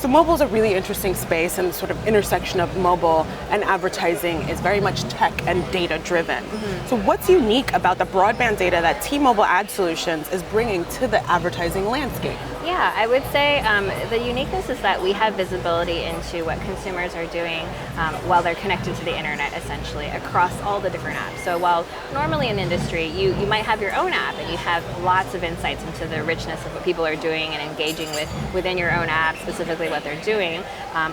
So mobile is a really interesting space, and the sort of intersection of mobile and advertising is very much tech and data driven. So what's unique about the broadband data that T-Mobile Ad Solutions is bringing to the advertising landscape? Yeah, I would say the uniqueness is that we have visibility into what consumers are doing while they're connected to the internet, essentially, across all the different apps. So while normally in industry, you might have your own app and you have lots of insights into the richness of what people are doing and engaging with within your own app, specifically what they're doing.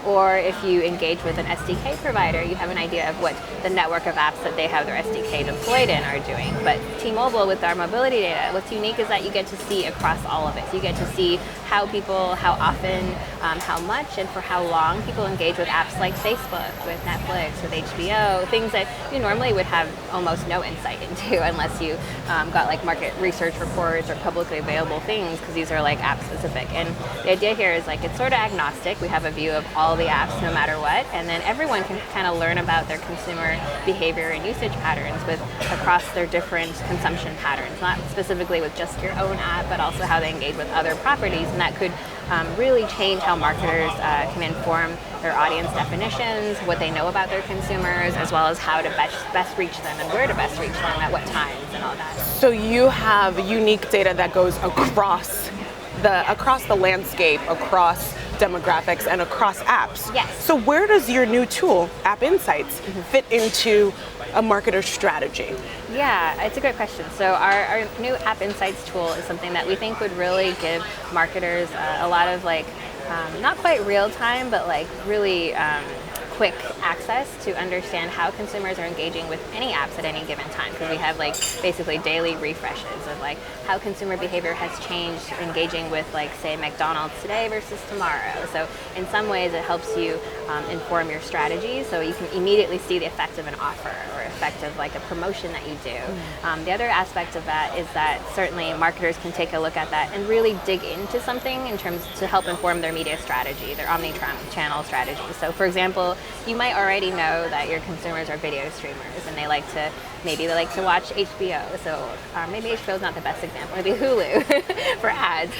Or if you engage with an SDK provider, you have an idea of what the network of apps that they have their SDK deployed in are doing. But T-Mobile, with our mobility data, what's unique is that you get to see across all of it. So you get to see how people, how often, how much, and for how long people engage with apps like Facebook, with Netflix, with HBO, things that you normally would have almost no insight into unless you got like market research reports or publicly available things, because these are like app specific. And the idea here is like it's sort of agnostic. We have a view of all the apps no matter what, and then everyone can kind of learn about their consumer behavior and usage patterns across their different consumption patterns, not specifically with just your own app, but also how they engage with other properties. And that could really change how marketers can inform their audience definitions, what they know about their consumers, as well as how to best reach them and where to best reach them at what times and all that. So you have unique data that goes across the landscape, across demographics, and across apps. Yes. So where does your new tool, App Insights, fit into a marketer's strategy? Yeah, it's a great question. So our new App Insights tool is something that we think would really give marketers a lot of like, not quite real time, but like really quick access to understand how consumers are engaging with any apps at any given time, because we have like basically daily refreshes of like how consumer behavior has changed engaging with like say McDonald's today versus tomorrow. So in some ways it helps you inform your strategy, so you can immediately see the effect of an offer or effect of like a promotion that you do. The other aspect of that is that certainly marketers can take a look at that and really dig into something in terms to help inform their media strategy, their omni-channel strategy. So for example, you might already know that your consumers are video streamers and they like to watch HBO. So maybe HBO is not the best example, maybe Hulu for ads.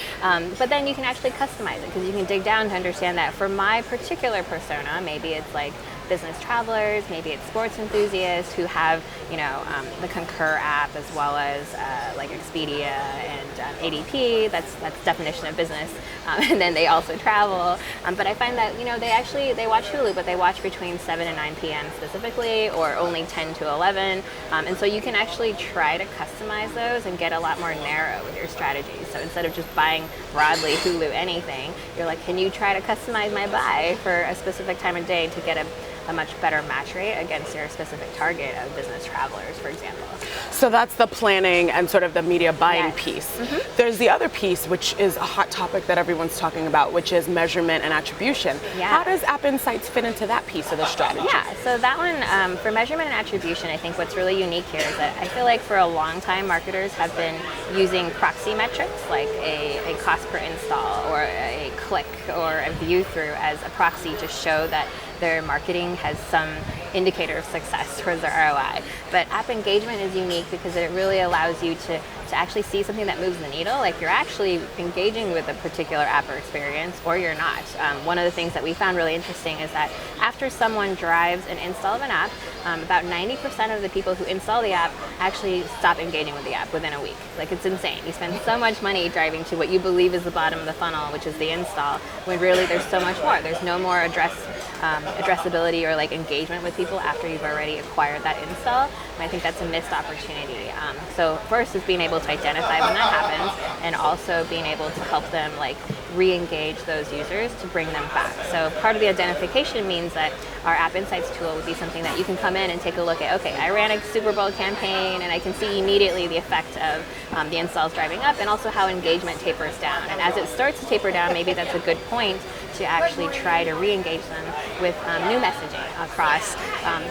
But then you can actually customize it, because you can dig down to understand that for my particular persona, maybe it's like business travelers, maybe it's sports enthusiasts who have, the Concur app, as well as like Expedia and ADP. That's definition of business, and then they also travel. But I find that they watch Hulu, but they watch between 7 and 9 p.m. specifically, or only 10 to 11. And so you can actually try to customize those and get a lot more narrow with your strategy. So instead of just buying broadly Hulu anything, you're like, can you try to customize my buy for a specific time of day to get a much better match rate against your specific target of business travelers, for example. So that's the planning and sort of the media buying Yes. piece. There's the other piece, which is a hot topic that everyone's talking about, which is measurement and attribution. Yeah. How does App Insights fit into that piece of the strategy? Yeah, so that one, for measurement and attribution, I think what's really unique here is that I feel like for a long time, marketers have been using proxy metrics, like a cost per install or a click or a view through, as a proxy to show that their marketing has some indicator of success towards their ROI. But app engagement is unique because it really allows you to actually see something that moves the needle, like you're actually engaging with a particular app or experience, or you're not. One of the things that we found really interesting is that after someone drives an install of an app, about 90% of the people who install the app actually stop engaging with the app within a week. Like, it's insane. You spend so much money driving to what you believe is the bottom of the funnel, which is the install, when really there's so much more. There's no more addressability or like engagement with people after you've already acquired that install. And I think that's a missed opportunity. So first is being able to identify when that happens, and also being able to help them like re-engage those users to bring them back. So part of the identification means that our App Insights tool would be something that you can come in and take a look at, okay, I ran a Super Bowl campaign and I can see immediately the effect of the installs driving up, and also how engagement tapers down. And as it starts to taper down, maybe that's a good point to actually try to re-engage them with new messaging across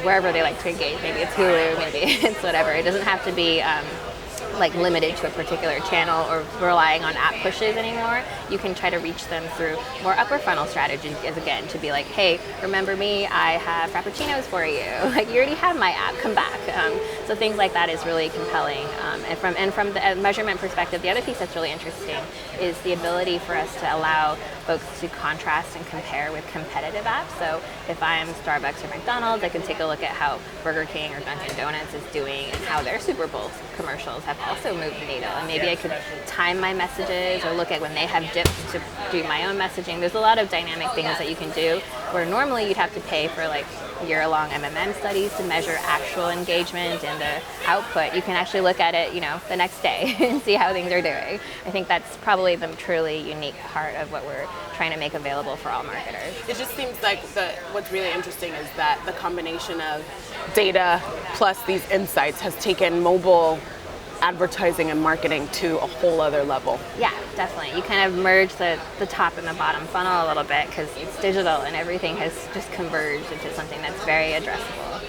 wherever they like to engage. Maybe it's Hulu, maybe it's whatever. It doesn't have to be like limited to a particular channel or relying on app pushes anymore. You can try to reach them through more upper funnel strategies, as again, to be like, hey, remember me, I have Frappuccinos for you. Like, you already have my app, come back. So things like that is really compelling. And from the measurement perspective, the other piece that's really interesting is the ability for us to allow folks to contrast and compare with competitive apps. So if I'm Starbucks or McDonald's, I can take a look at how Burger King or Dunkin' Donuts is doing and how their Super Bowl commercials have also moved the needle. And maybe I could time my messages or look at when they have dips to do my own messaging. There's a lot of dynamic things that you can do where normally you'd have to pay for like year-long MMM studies to measure actual engagement and the output. You can actually look at it, the next day and see how things are doing. I think that's probably the truly unique part of what we're trying to make available for all marketers. It just seems like what's really interesting is that the combination of data plus these insights has taken mobile advertising and marketing to a whole other level. Yeah, definitely. You kind of merge the top and the bottom funnel a little bit because it's digital and everything has just converged into something that's very addressable.